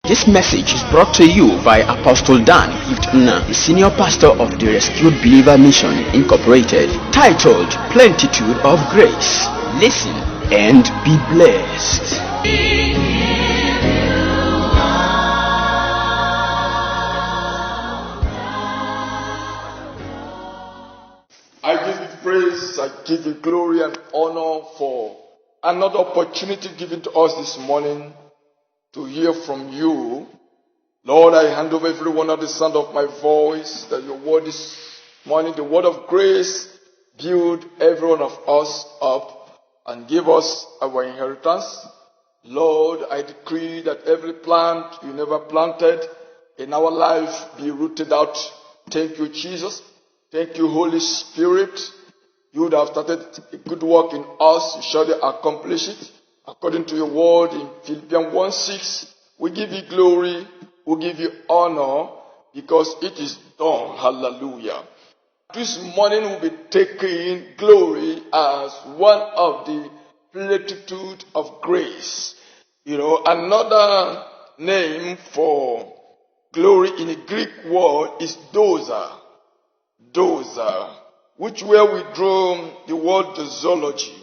This message is brought to you by Apostle Dan Giftna, the senior pastor of the Rescued Believer Mission Incorporated, titled Plentitude of Grace. Listen and be blessed. I give you praise, I give you glory and honor for another opportunity given to us this morning to hear from you. Lord, I hand over everyone at the sound of my voice, that your word this morning, the word of grace, build every one of us up and give us our inheritance. Lord, I decree that every plant you never planted in our life be rooted out. Thank you, Jesus. Thank you, Holy Spirit. You would have started a good work in us. You shall accomplish it. According to your word in Philippians 1:6, we give you glory, we give you honor, because it is done. Hallelujah. This morning we'll be taking glory as one of the plenitude of grace. Another name for glory in the Greek word is doxa. Doxa, which where we draw the word doxology.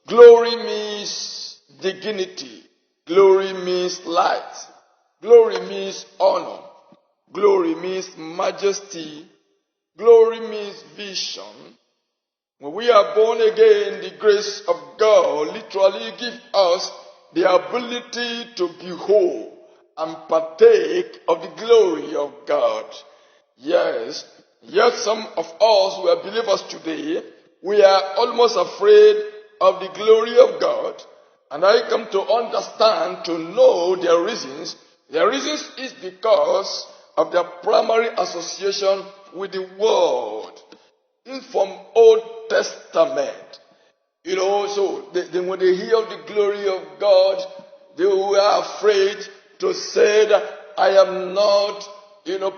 Glory means dignity. Glory means light. Glory means honor. Glory means majesty. Glory means vision. When we are born again, the grace of God literally gives us the ability to behold and partake of the glory of God. Yes, yet some of us who are believers today, we are almost afraid of the glory of God. And I come to understand, to know their reasons. Their reasons is because of their primary association with the world. From Old Testament. So when they hear of the glory of God, they were afraid to say that I am not,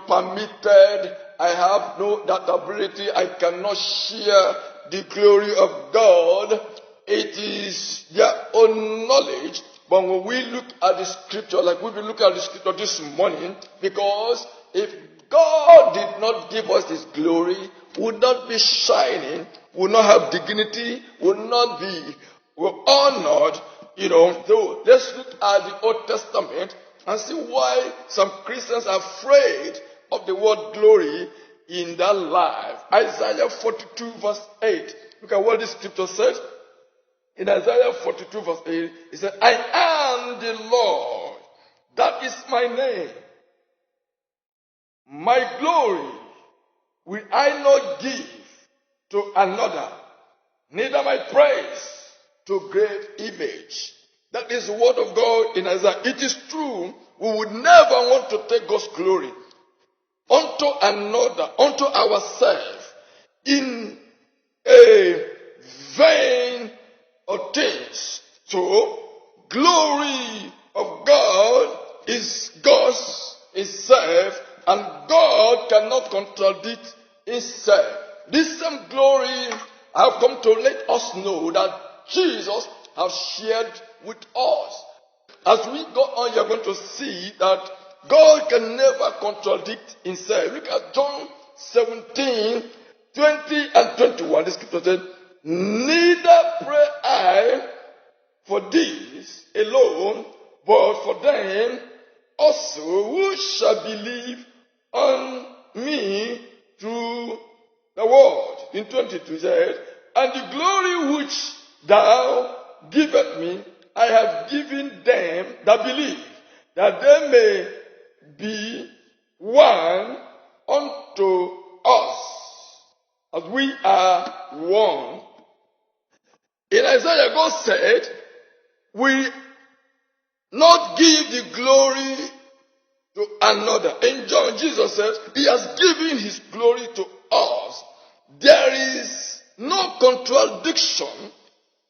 permitted. I have no that ability. I cannot share the glory of God. It is their own knowledge. But when we look at the scripture, like we've been looking at the scripture this morning, because if God did not give us this glory, would not be shining, would not have dignity, would not be honored, So let's look at the Old Testament and see why some Christians are afraid of the word glory in their life. Isaiah 42 verse 8. Look at what the scripture says. In Isaiah 42 verse 8, it says, I am the Lord, that is my name. My glory will I not give to another, neither my praise to great image. That is the word of God in Isaiah. It is true, we would never want to take God's glory unto another, unto ourselves, in a vain of things. So, glory of God is God's itself, and God cannot contradict himself. This same glory have come to let us know that Jesus has shared with us. As we go on, you're going to see that God can never contradict himself. Look at John 17, 20 and 21. The scripture said, neither pray I for these alone, but for them also who shall believe on me through the word. In 22 said, and the glory which thou givest me, I have given them that believe, that they may be one unto us, as we are one. In Isaiah, God said, we not give the glory to another. In John, Jesus says, he has given his glory to us. There is no contradiction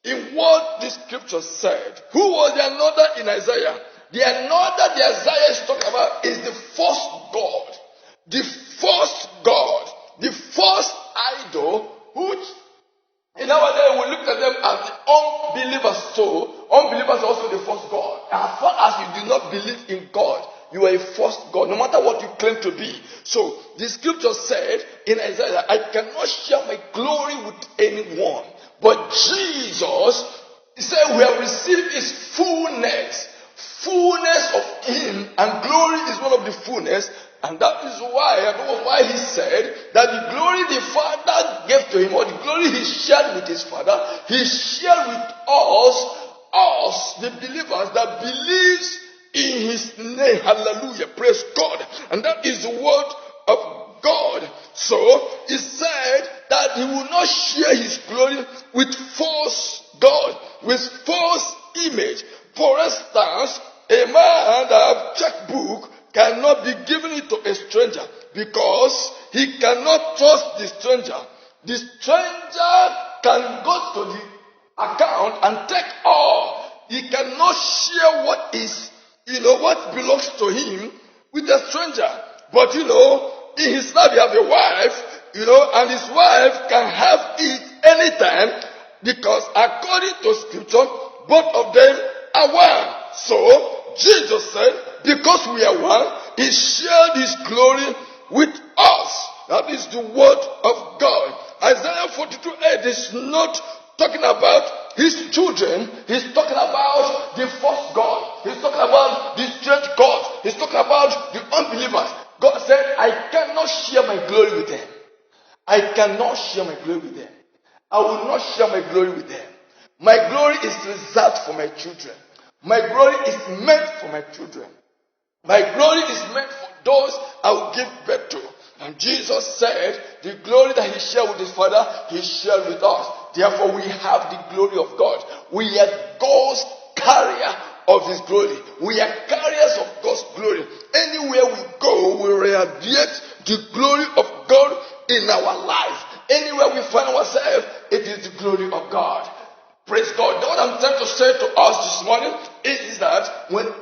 in what the scripture said. Who was the another in Isaiah? The another the Isaiah is talking about is the first God. The first God. The first idol, which in our day we look at them as the unbelievers. So, unbelievers are also the first God. As far as you do not believe in God, you are a false God, no matter what you claim to be. So the scripture said in Isaiah, I cannot share my glory with anyone. But Jesus, he said, we have received his fullness of him, and glory is one of the fullness. And that was why he said that the glory the Father gave to him, or the glory he shared with his Father, he shared with us, the believers that believes in his name. Hallelujah. Praise God. And that is the word of God. So he said that he will not share his glory with false God, with false image. For instance, a man that have checkbook cannot be given it to a stranger because he cannot trust the stranger. The stranger can go to the account and take all. He cannot share what belongs to him with a stranger. But in his life he have a wife, and his wife can have it anytime because according to scripture, both of them are one. So Jesus said, because we are one, he shared his glory with us. That is the word of God. Isaiah 42:8 is not talking about his children. He's talking about the false God. He's talking about the strange God. He's talking about the unbelievers. God said, I cannot share my glory with them. I cannot share my glory with them. I will not share my glory with them. My glory is reserved for my children. My glory is meant for my children. My glory is meant for those I will give birth to. And Jesus said, the glory that he shared with his Father, he shared with us. Therefore, we have the glory of God. We are God's carrier of his glory. We are carriers of God's glory. Anywhere we go, we radiate the glory of God in our life. Anywhere we find ourselves, it is the glory of God. Praise God. What I'm trying to say to us this morning is that whenever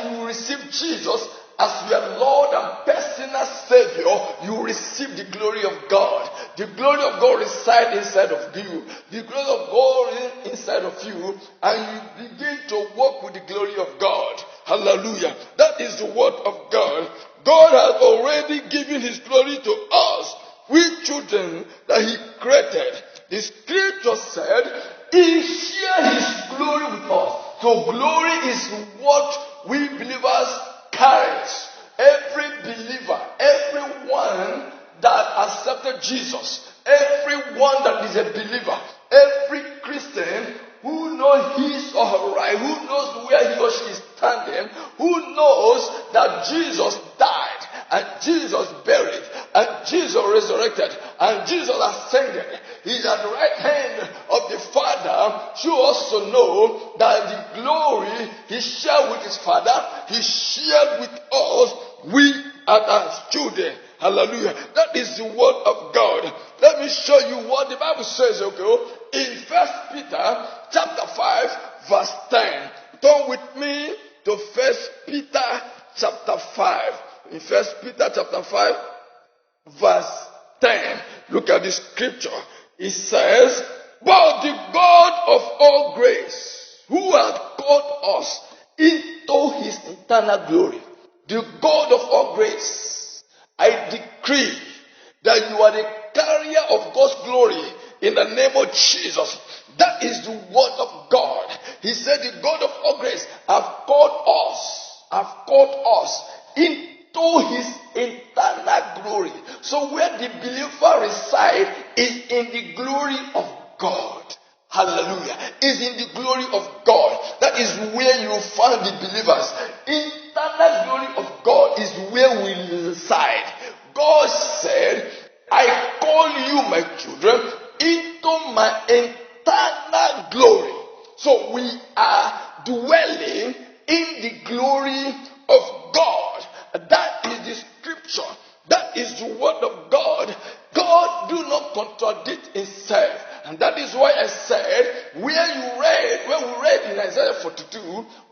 you receive Jesus as your Lord and personal Savior, you receive the glory of God. The glory of God resides inside of you. The glory of God inside of you, and you begin to walk with the glory of God. Hallelujah. That is the word of God. God has already given his glory to us, we children that he created. The scripture said he shared his glory with us. So glory is what we believers carries. Every believer, everyone that accepted Jesus, everyone that is a believer, every Christian who knows his or her right, who knows where he or she is standing, who knows that Jesus died, and Jesus buried, and Jesus resurrected, and Jesus ascended. He's at the right hand of the Father. You also know that the glory he shared with his Father, he shared with us. We are his children. Hallelujah. That is the word of God. Let me show you what the Bible says, okay? In 1 Peter chapter 5, verse 10. Turn with me to 1 Peter chapter 5. In 1 Peter chapter 5, verse 10. Look at the scripture. It says, but the God of all grace, who has called us into his eternal glory, the God of all grace, I decree that you are the carrier of God's glory in the name of Jesus. That is the word of God. He said the God of all grace have called us into his eternal glory. So where the believer resides is in the glory of God. Hallelujah. Is in the glory of God. That is where you find the believers. Eternal glory of God is where we reside. God said, I call you, my children, into my eternal glory. So we are dwelling in the glory of God. That is the scripture. That is the word of God. God do not contradict himself. And that is why I said, when we read in Isaiah 42,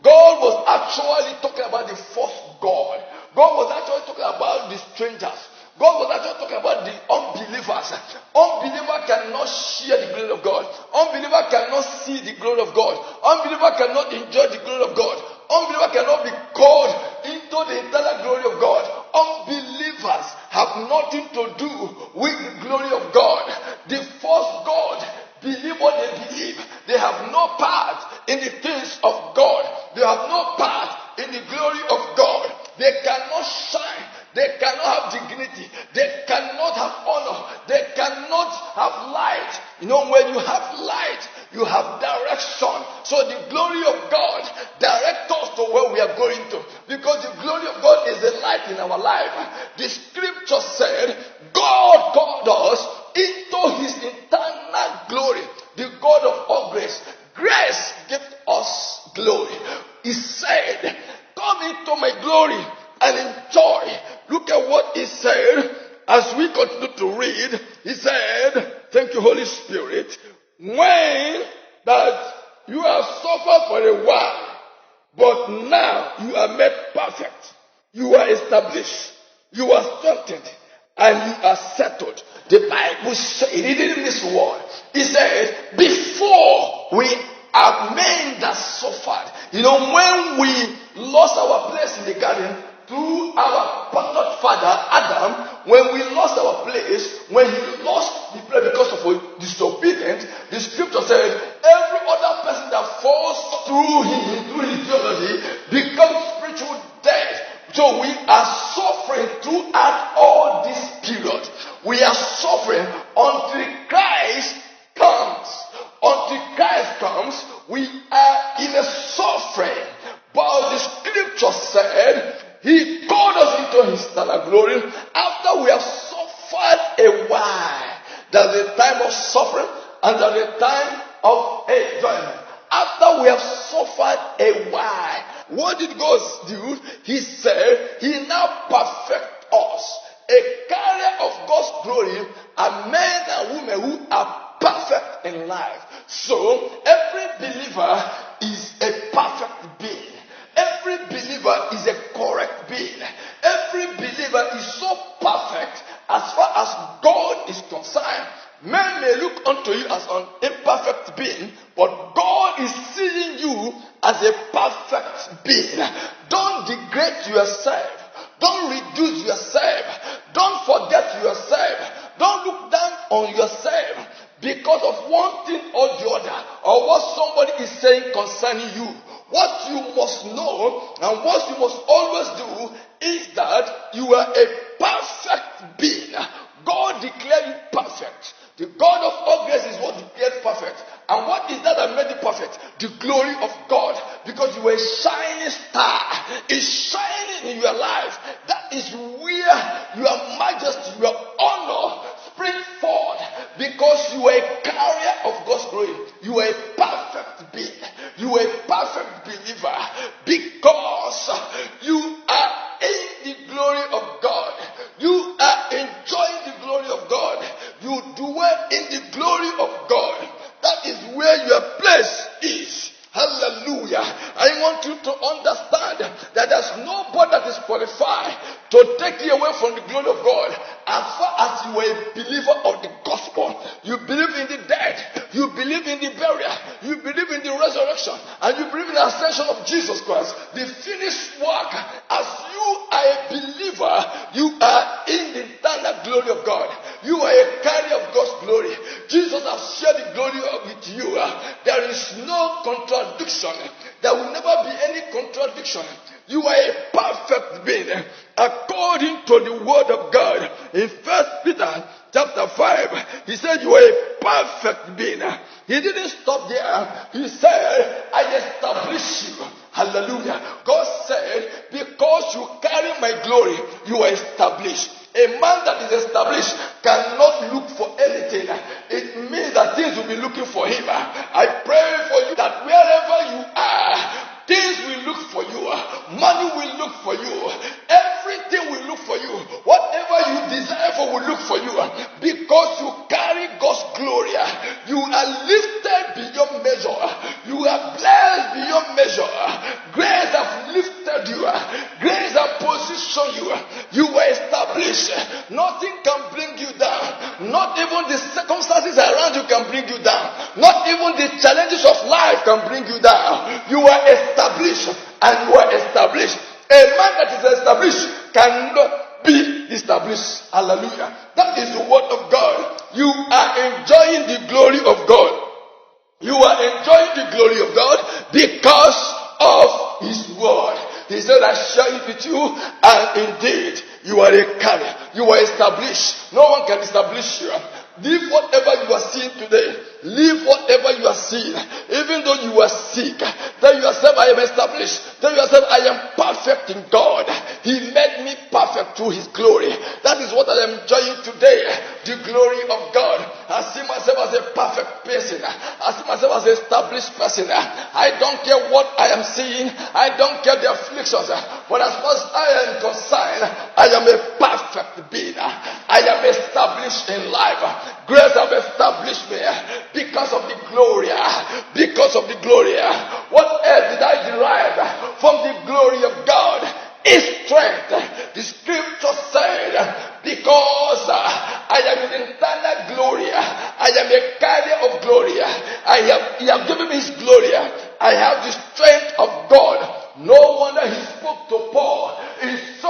God was actually talking about the false God. God was actually talking about the strangers. God was actually talking about the unbelievers. Unbeliever cannot share the glory of God. Unbeliever cannot see the glory of God. Unbeliever cannot enjoy the glory of God. Unbeliever cannot be called into nothing to do with the glory of God. The false God believe what they believe. They have no part in the things of God. They have no part in the glory of God. They cannot shine. They cannot have dignity. They cannot have honor. They cannot have light. When you have light, you have direction. So the glory of God directs us to where we are going to. Because the glory of God is the light in our life. The scripture said, God called us into his eternal glory. The God of all grace. Grace gives us glory. He said, come into my glory and enjoy. Look at what he said as we continue to read. He said, thank you, Holy Spirit. When that you have suffered for a while, but now you are made perfect. You are established. You are strengthened. And you are settled. The Bible says, it didn't miss a word. It said, before we are men that suffered. When we lost our place in the garden, through our not father Adam, when we lost our place, when he lost the place because of disobedience, the scripture said every other person that falls through his genealogy becomes spiritual dead. So we are suffering throughout all this period. We are suffering until Christ comes. Until Christ comes, we are in a suffering. But the scripture said, he called us into his eternal glory after we have suffered a while. There's a time of suffering and there's a time of enjoyment. After we have suffered a while, what did God do? He said, he now perfect us. A carrier of God's glory are men and women who are perfect in life. So every believer is a perfect being. Every believer is a correct being. Every believer is so perfect as far as God is concerned. Men may look unto you as an imperfect being, but God is seeing you as a perfect being. Don't degrade yourself. Don't reduce yourself. Don't forget yourself. Don't look down on yourself because of one thing or the other, or what somebody is saying concerning you. What you must know and what you must always do is that you are a perfect being. God declared you perfect. The God of all grace is what declared perfect. And what is that that made you perfect? The glory of God. Because you are a shining star. It's shining in your life. That is where your majesty, your honor spring forth. Because you are a carrier of God's glory. You are a perfect being. You are a perfect believer. Because you are in the glory of God. You are enjoying the glory of God. You dwell in the glory of God. That is where your place is. Hallelujah. I want you to understand that there's nobody that is qualified to take you away from the glory of God as far as you are a believer of the gospel. You believe in the dead. You believe in the burial. You believe in the resurrection. And you believe in the ascension of Jesus Christ. The finished work. As you are a believer, you are in the eternal glory of God. You are a carrier of God's glory. Jesus has shared the glory with you. There is no contradiction. There will never be any contradiction. You are a perfect being. According to the word of God. In 1 Peter chapter 5, he said you are a perfect being. He didn't stop there. He said, I establish you. Hallelujah. God said, because you carry my glory, you are established. A man that is established cannot look for anything. It means that things will be looking for him. I pray for you that wherever you are, things will look for you. Money will look for you. Everything will look for you. Whatever you desire for will look for you. Because you carry God's glory. You are lifted beyond measure. You are blessed beyond measure. Grace has lifted you. Grace has positioned you. You were established. Nothing can bring you down. Not even the circumstances around you can bring you down. Not even the challenges of life can bring you down. You are established and you are established. A man that is established cannot be disturbed. established. Hallelujah. That is the word of God. You are enjoying the glory of God. You are enjoying the glory of God because of His word. He said, I share it with you, and indeed, you are a carrier. You are established. No one can establish you. Leave whatever you are seeing today. Leave whatever you are seeing. Even though you are sick, tell yourself, I am established. Tell yourself, I am perfect in God. He made me perfect through His glory. That is what I am enjoying today. The glory of God. I see myself as a perfect person. I see myself as an established person. I don't care what I am seeing. I don't care the afflictions. But as far as I am concerned, I am a perfect being. I am established in life. Grace have established me because of the glory. Because of the glory. What else did I derive from the glory of God? Is strength. The scripture said, because I am in internal glory, I am a carrier of glory. He have given me His glory. I have the strength of God. No wonder He spoke to Paul in 2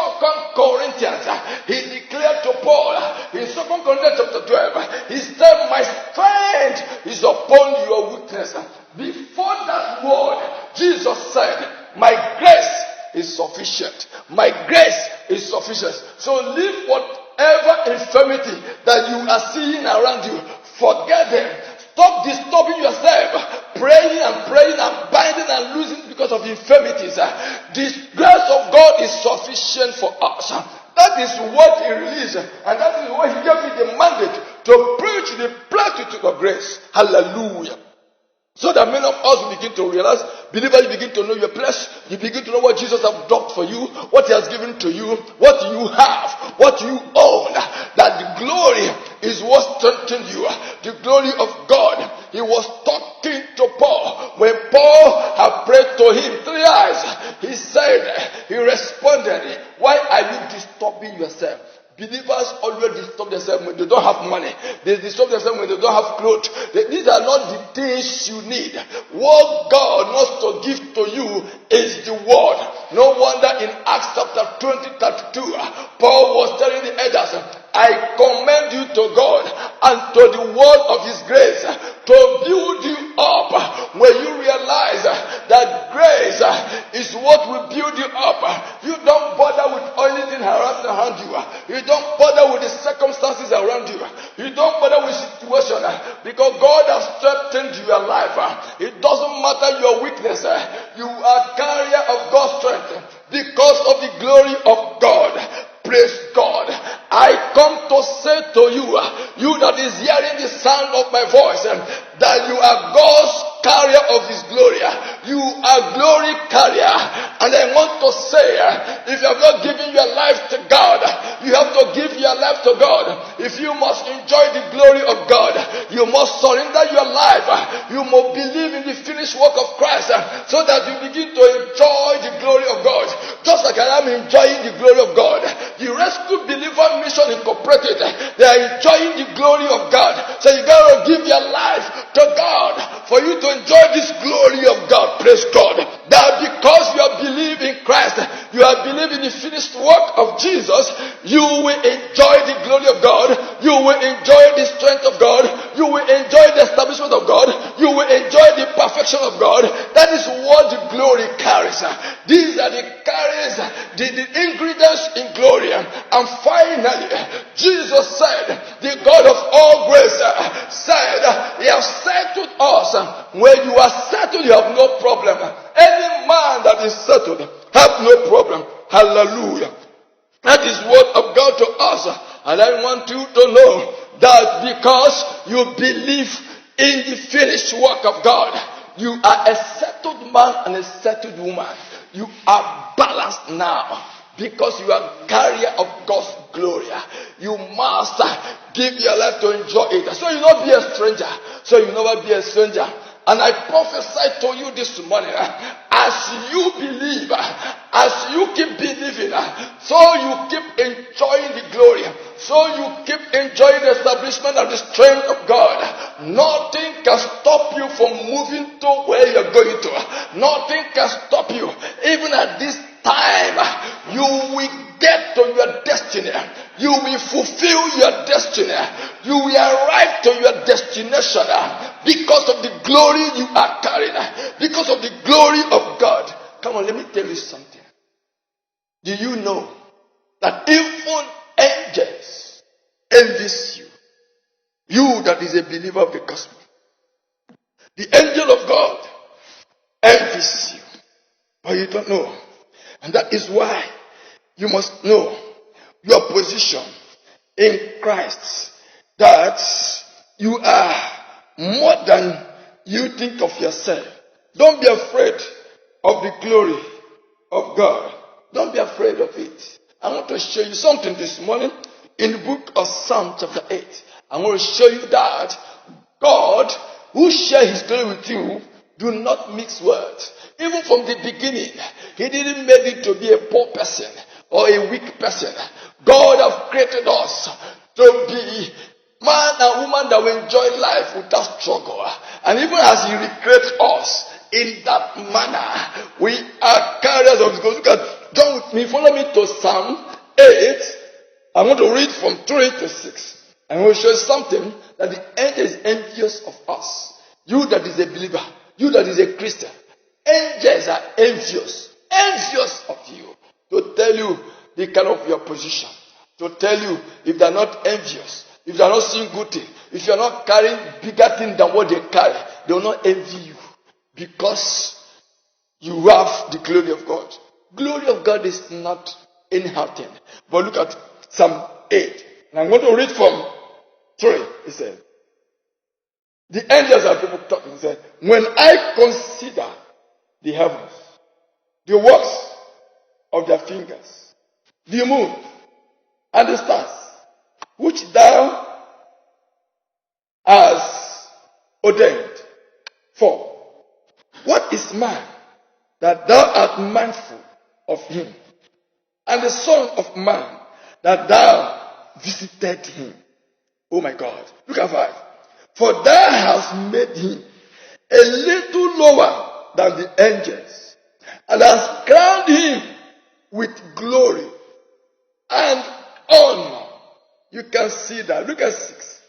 Corinthians. He declared to Paul in 2 Corinthians chapter 12, he said, my strength is upon your weakness. Before that word, Jesus said, my grace is sufficient. My grace is sufficient. So leave whatever infirmity that you are seeing around you. Forget them. Stop disturbing yourself, praying and binding and losing because of infirmities. The grace of God is sufficient for us. That is what He released, and that is why He gave me the mandate to preach the plenitude of grace. Hallelujah. So that many of us will begin to realize, believers, you begin to know your place, you begin to know what Jesus has done for you, what He has given to you, what you have, what you own. That the glory is what strengthened you. The glory of God. He was talking to Paul. When Paul had prayed to him 3 hours, he responded, why are you disturbing yourself? Believers always disturb themselves when they don't have money. They disturb themselves when they don't have clothes. These are not the things you need. What God wants to give to you is the word. No wonder in Acts chapter 20:32, Paul was telling the elders, I commend you to God and to the word of His grace to build you up. When you realize that grace is what will build you up, you don't bother with anything around you. You don't bother with the circumstances around you. You don't bother with situation because God has strengthened your life. It doesn't matter your weakness. You are carrier of God's strength because of the glory of God. Praise God. I come to say to you, you that is hearing the sound of my voice, that you are God's carrier of His glory. You are glory carrier. And I want to say, if you have not given your life to God, you have to give your life to God. If you must enjoy the glory of God, you must surrender your life. You must believe in the finished work of Christ so that you begin to enjoy the glory of God. Just like I am enjoying the glory of God. The Rescue Believer Mission Incorporated, they are enjoying the glory of God. So you got to give your life to God for you to enjoy this glory of God. Praise God. That because you are believing in Christ, you are believing in the finished work of Jesus, you will enjoy the glory of God. You will enjoy the strength of God. You will enjoy the establishment of God. You will enjoy the perfection of God. That is what the glory carries. These are the carries, the ingredients in glory. And finally, Jesus said, the God of all grace said, He has settled us. When you are settled, you have no problem. Any man that is settled have no problem. Hallelujah. That is word of God to us. And I want you to know that because you believe in the finished work of God, you are a settled man and a settled woman. You are balanced now because you are carrier of God's glory. You must give your life to enjoy it. So you will not be a stranger. So you will never be a stranger. And I prophesy to you this morning, as you believe, as you keep believing, so you keep enjoying the glory, so you keep enjoying the establishment and the strength of God. Nothing can stop you from moving to where you're going to. Nothing can stop you. Even at this time, you will will get to your destiny. You will fulfill your destiny. You will arrive to your destination because of the glory you are carrying, because of the glory of God. Come on, let me tell you something. Do you know that even angels envy you? You that is a believer of the gospel. The angel of God envies you. But you don't know. And that is why you must know your position in Christ. That you are more than you think of yourself. Don't be afraid of the glory of God. Don't be afraid of it. I want to show you something this morning in the book of Psalm chapter 8. I want to show you that God, who shares his glory with you, do not mix words. Even from the beginning, he didn't make it to be a poor person or a weak person. God has created us to be man and woman that will enjoy life without struggle. And even as he recreated us in that manner, we are carriers of his glory. Look at, join with me, follow me to Psalm 8. I want to read from 3 to 6. And I will show you something that the angel is envious of us. You that is a believer, you that is a Christian, angels are envious of you, to tell you the kind of your position, to tell you if they are not envious, if they are not seeing good thing, if you are not carrying bigger thing than what they carry, they will not envy you because you have the glory of God. Glory of God is not anyhow thing. But look at Psalm 8. And I'm going to read from 3. He said, the angels are people talking. He said, when I consider the heavens, the works of their fingers, the moon and the stars, which thou hast ordained. For what is man that thou art mindful of him, and the son of man that thou visited him? Oh my God. Look at 5. For thou hast made him a little lower than the angels, and hast crowned him with glory and honor. You can see that. Look at 6.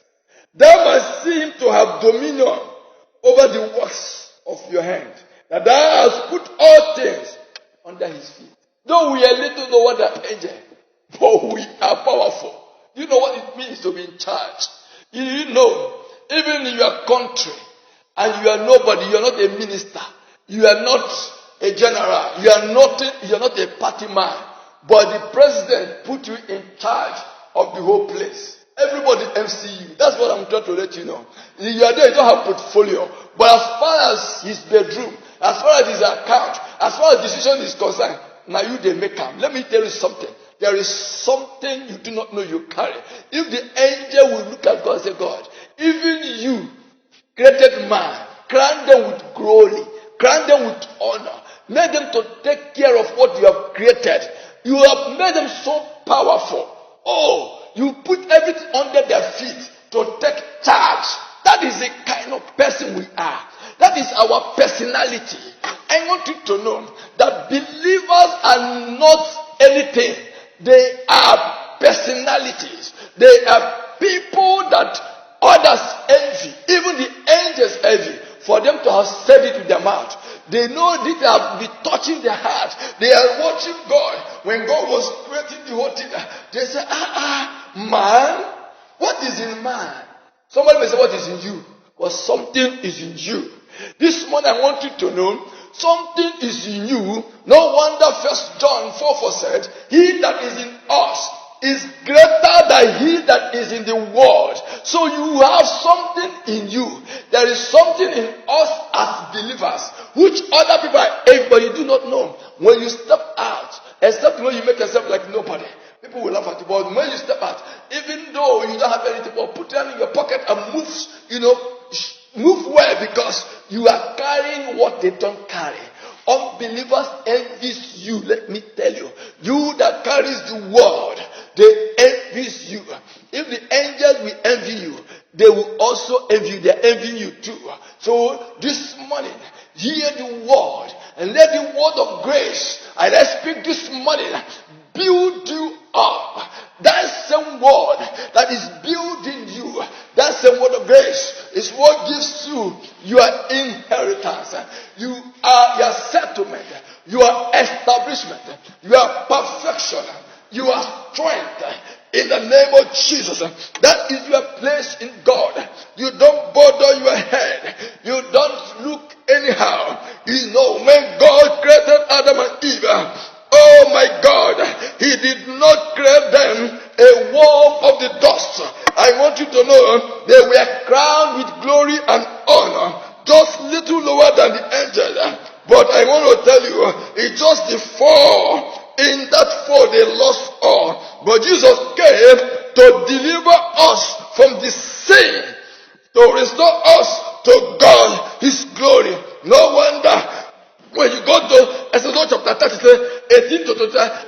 Thou must see him to have dominion over the works of your hand, that thou hast put all things under his feet. Though we are a little lower than angels, but we are powerful. You know what it means to be in charge. You know, even in your country, and you are nobody, you are not a minister, you are not a general, you are not a party man, but the president put you in charge of the whole place. Everybody MC you. That's what I'm trying to let you know. You are there, you don't have portfolio, but as far as his bedroom, as far as his account, as far as decision is concerned, now you they make him. Let me tell you something. There is something you do not know you carry. If the angel will look at God and say, God, even you created man, crown them with glory, crown them with honor, made them to take care of what you have created. You have made them so powerful. Oh, you put everything under their feet to take charge. That is the kind of person we are. That is our personality. I want you to know that believers are not anything. They are personalities. They are people that others envy. Even the angels envy. For them to have said it with their mouth, they know they have been touching their heart. They are watching God. When God was creating the whole thing, they say, man, what is in man? Somebody may say, what is in you? But something is in you. This morning I want you to know, something is in you. No wonder 1 John 4:4 said, he that is in us is greater than he that is in the world. So you have something in you. There is something in us as believers, which other people are able, but you do not know. When you step out, except when you make yourself like nobody, people will laugh at you. But when you step out, even though you don't have anything, but put them in your pocket and move well, because you are carrying what they don't carry. Unbelievers envies you. Let me tell you, you that carries the word, they envies you. If the angels will envy you, they will also envy you. They are envying you too. So this morning, hear the word and let the word of grace, and I speak this morning, build same word that is building you, that same word of grace is what gives you your inheritance, your settlement, your establishment, your perfection, your strength. In the name of Jesus, that is your place in God. You don't bother your head. You don't look anyhow. You know, when God created Adam and Eve, oh my God, He did not create them a worm of the dust. I want you to know they were crowned with glory and honor, just little lower than the angel. But I want to tell you, it's just the fall. In that fall they lost all. But Jesus came to deliver us from the sin, to restore us to God, His glory. No wonder when you go to Exodus chapter 30, 18 to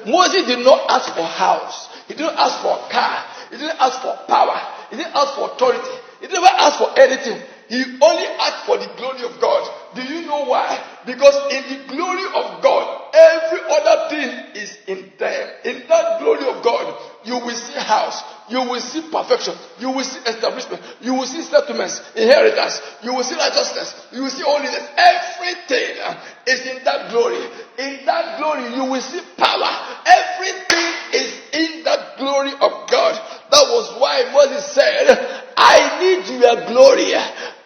20, Moses did not ask for house. He didn't ask for a car. He didn't ask for power. He didn't ask for authority. He never asked for anything. He only asked for the glory of God. Do you know why? Because in the glory of God, every other thing is in them. In that glory of God, you will see house, you will see perfection, you will see establishment, you will see settlements, inheritance, you will see righteousness, you will see holiness. Everything is in that glory. In that glory, you will see power. Everything is in that glory of God. That was why Moses said, I need your glory.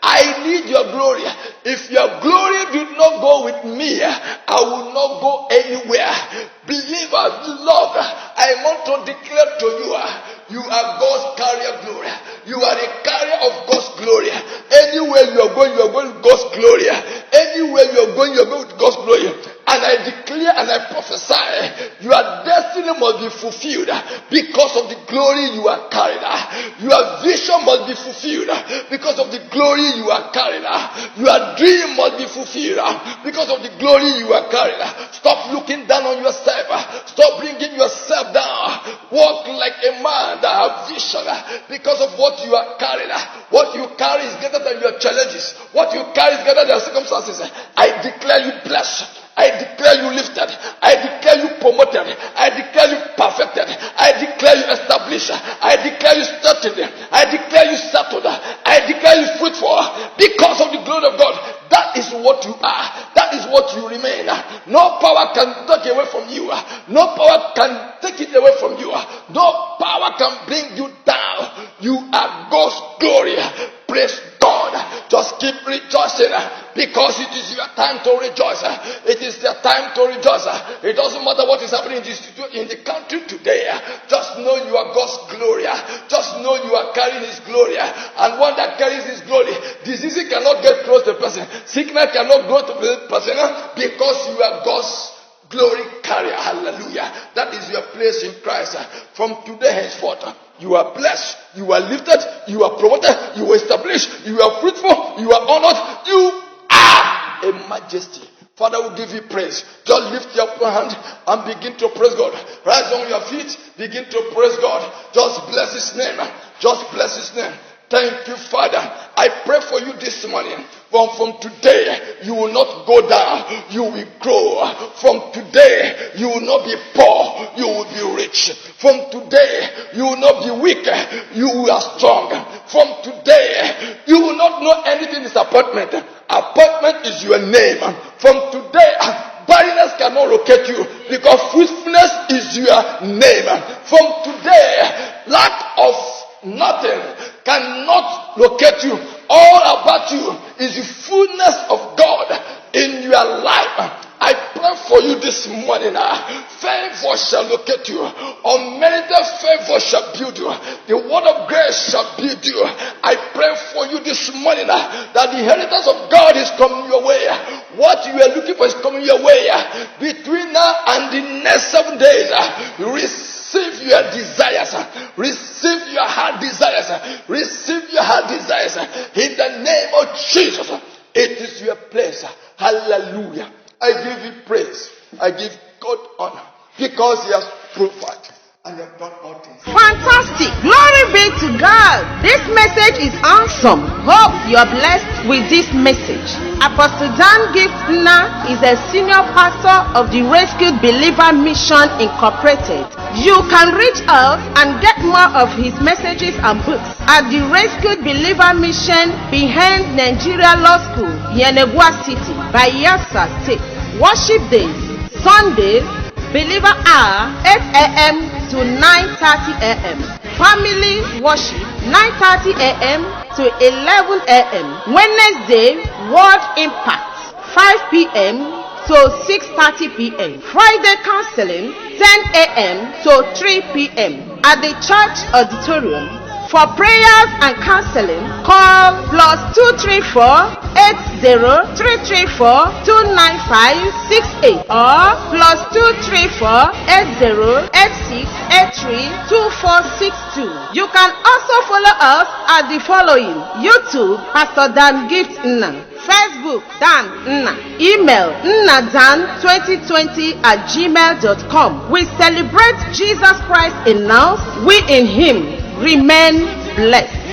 I need your glory. If your glory did not go with me, I will not go anywhere. Believers, beloved, I want to declare to you, you are God's carrier glory. You are a carrier of God's glory. Anywhere you are going with God's glory. Anywhere you are going with God's glory. And I declare and I prophesy, your destiny must be fulfilled because of the glory you are carrying. Your vision must be fulfilled because of the glory you are carrying. Your dream must be fulfilled because of the glory you are carrying. Stop looking down on yourself. Stop bringing yourself down. Walk like a man that has vision because of what you are carrying. What you carry is greater than your challenges. What you carry is greater than your circumstances. I declare you blessed. I declare you lifted. I declare you promoted. I declare you perfected. I declare you established. I declare you started. I declare you settled. I declare you fruitful because of the glory of God. That is what you are. That is what you remain. No power can take away from you. No power can take it away from you. No power can bring you down. You are God's glory. Praise God. Just keep rejoicing because it is your time to rejoice. It is your time to rejoice. It doesn't matter what is happening in the country today. Just know you are God's glory. Just know you are carrying His glory. And one that carries His glory, disease cannot get close to the person. Sickness cannot go to the person because you are God's glory carrier. Hallelujah. That is your place in Christ. From today henceforth, you are blessed, you are lifted, you are promoted, you are established, you are fruitful, you are honored, you are a majesty. Father, we give you praise. Just lift your hand and begin to praise God. Rise on your feet, begin to praise God. Just bless His name. Just bless His name. Thank you, Father. I pray for you this morning. From today, you will not go down. You will grow. From today, you will not be poor. You will be rich. From today, you will not be weak. You are strong. From today, you will not know anything disappointment. Appointment is your name. From today, barrenness cannot locate you because fruitfulness is your name. From today, lack of nothing cannot locate you. All about you is the fullness of God in your life. I pray for you this morning. Favor shall locate you. Unmerited favor shall build you. The word of grace shall build you. I pray for you this morning that the inheritance of God is coming your way. What you are looking for is coming your way. Between now and the next 7 days, receive your desires. Receive your heart desires. Receive your heart desires. In the name of Jesus. It is your place. Hallelujah. I give you praise. I give God honor because He has provided and He has done all things. Fantastic. Glory be to God. This message is awesome. Hope you're blessed with this message. Apostle Dan Gift Nna is a senior pastor of the Rescued Believer Mission Incorporated. You can reach out and get more of his messages and books at the Rescued Believer Mission behind Nigeria Law School, Yenagoa City, Bayelsa State. Worship days, Sundays, Believer hour, 8 a.m. to 9:30 a.m. Family worship, 9:30 a.m. to 11 a.m. Wednesday, Word Impact, 5 p.m. to 6:30 p.m. Friday counseling, 10 a.m. to 3 p.m. at the church auditorium. For prayers and counseling, call +234 80 334 29568 or +234 80 86 83 2462. You can also follow us at the following: YouTube, Pastor Dan Gift Nna; Facebook, Dan Nna; email nnadan2020@gmail.com. We celebrate Jesus Christ in us. We in Him. Remain blessed.